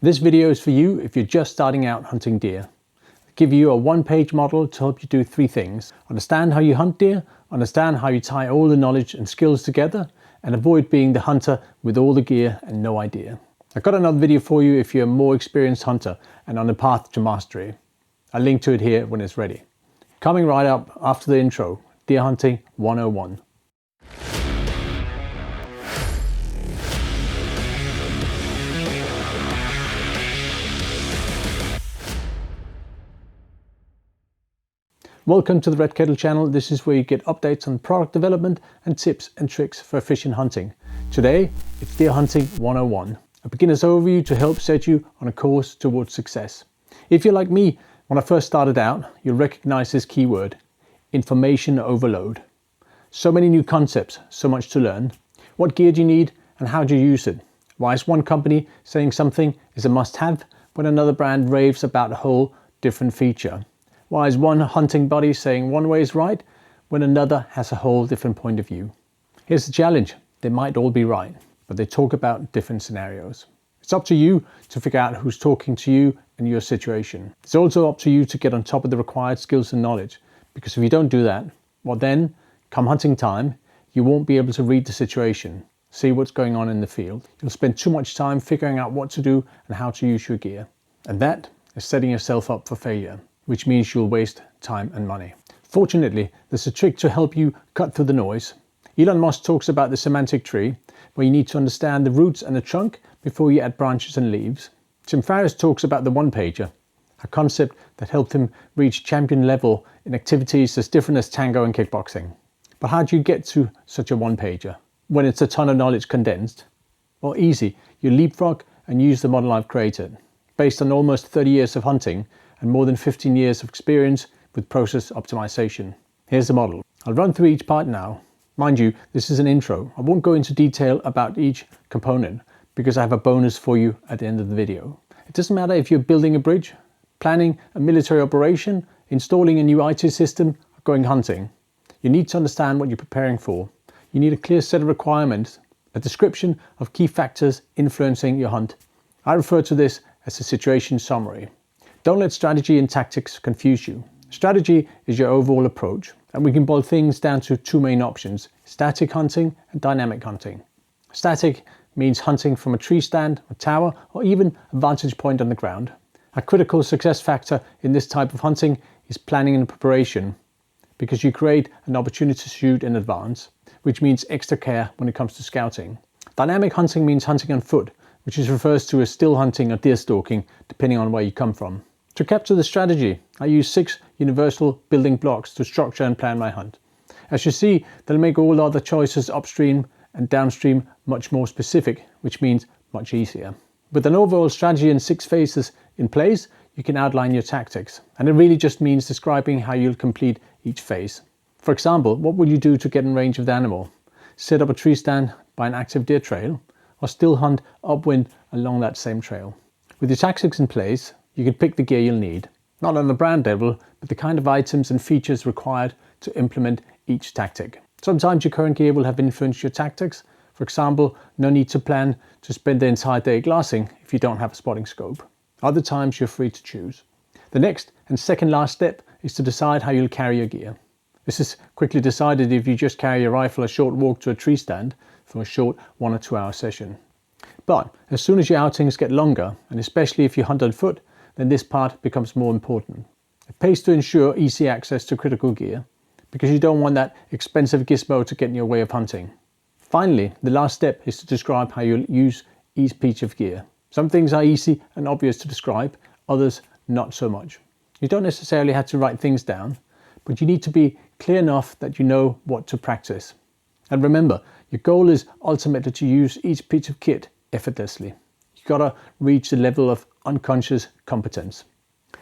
This video is for you if you're just starting out hunting deer. I'll give you a one-page model to help you do three things. Understand how you hunt deer, understand how you tie all the knowledge and skills together, and avoid being the hunter with all the gear and no idea. I've got another video for you if you're a more experienced hunter and on the path to mastery. I'll link to it here when it's ready. Coming right up after the intro, Deer Hunting 101. Welcome to the Red Kettle channel. This is where you get updates on product development and tips and tricks for efficient hunting. Today, it's Deer Hunting 101, a beginner's overview to help set you on a course towards success. If you're like me, when I first started out, you'll recognize this keyword, information overload. So many new concepts, so much to learn. What gear do you need and how do you use it? Why is one company saying something is a must-have when another brand raves about a whole different feature? Why is one hunting buddy saying one way is right when another has a whole different point of view? Here's the challenge. They might all be right, but they talk about different scenarios. It's up to you to figure out who's talking to you and your situation. It's also up to you to get on top of the required skills and knowledge, because if you don't do that, well then, come hunting time, you won't be able to read the situation, see what's going on in the field. You'll spend too much time figuring out what to do and how to use your gear. And that is setting yourself up for failure, which means you'll waste time and money. Fortunately, there's a trick to help you cut through the noise. Elon Musk talks about the semantic tree, where you need to understand the roots and the trunk before you add branches and leaves. Tim Ferriss talks about the one-pager, a concept that helped him reach champion level in activities as different as tango and kickboxing. But how do you get to such a one-pager when it's a ton of knowledge condensed? Well, easy. You leapfrog and use the model I've created, based on almost 30 years of hunting and more than 15 years of experience with process optimization. Here's the model. I'll run through each part now. Mind you, this is an intro. I won't go into detail about each component because I have a bonus for you at the end of the video. It doesn't matter if you're building a bridge, planning a military operation, installing a new IT system, or going hunting. You need to understand what you're preparing for. You need a clear set of requirements, a description of key factors influencing your hunt. I refer to this as a situation summary. Don't let strategy and tactics confuse you. Strategy is your overall approach, and we can boil things down to two main options, static hunting and dynamic hunting. Static means hunting from a tree stand, a tower, or even a vantage point on the ground. A critical success factor in this type of hunting is planning and preparation, because you create an opportunity to shoot in advance, which means extra care when it comes to scouting. Dynamic hunting means hunting on foot, which is refers to as still hunting or deer stalking, depending on where you come from. To capture the strategy, I use 6 universal building blocks to structure and plan my hunt. As you see, they'll make all other choices upstream and downstream much more specific, which means much easier. With an overall strategy and 6 phases in place, you can outline your tactics. And it really just means describing how you'll complete each phase. For example, what will you do to get in range of the animal? Set up a tree stand by an active deer trail, or still hunt upwind along that same trail? With your tactics in place, you can pick the gear you'll need, not on the brand level, but the kind of items and features required to implement each tactic. Sometimes your current gear will have influenced your tactics. For example, no need to plan to spend the entire day glassing if you don't have a spotting scope. Other times you're free to choose. The next and second last step is to decide how you'll carry your gear. This is quickly decided if you just carry your rifle a short walk to a tree stand for a short 1 or 2 hour session. But as soon as your outings get longer, and especially if you hunt on foot, then this part becomes more important. It pays to ensure easy access to critical gear, because you don't want that expensive gizmo to get in your way of hunting. Finally, the last step is to describe how you'll use each piece of gear. Some things are easy and obvious to describe, others not so much. You don't necessarily have to write things down, but you need to be clear enough that you know what to practice. And remember, your goal is ultimately to use each piece of kit effortlessly. You gotta reach the level of unconscious competence.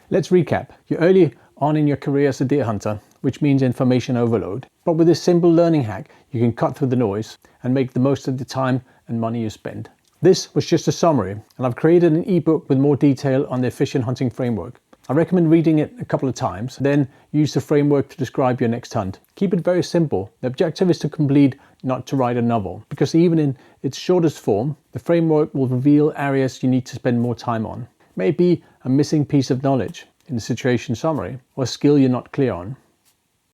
Let's recap. You're early on in your career as a deer hunter, which means information overload. But with this simple learning hack, you can cut through the noise and make the most of the time and money you spend. This was just a summary, and I've created an ebook with more detail on the efficient hunting framework. I recommend reading it a couple of times, then use the framework to describe your next hunt. Keep it very simple. The objective is to complete, not to write a novel, because even in its shortest form, the framework will reveal areas you need to spend more time on. Maybe a missing piece of knowledge in the situation summary, or a skill you're not clear on.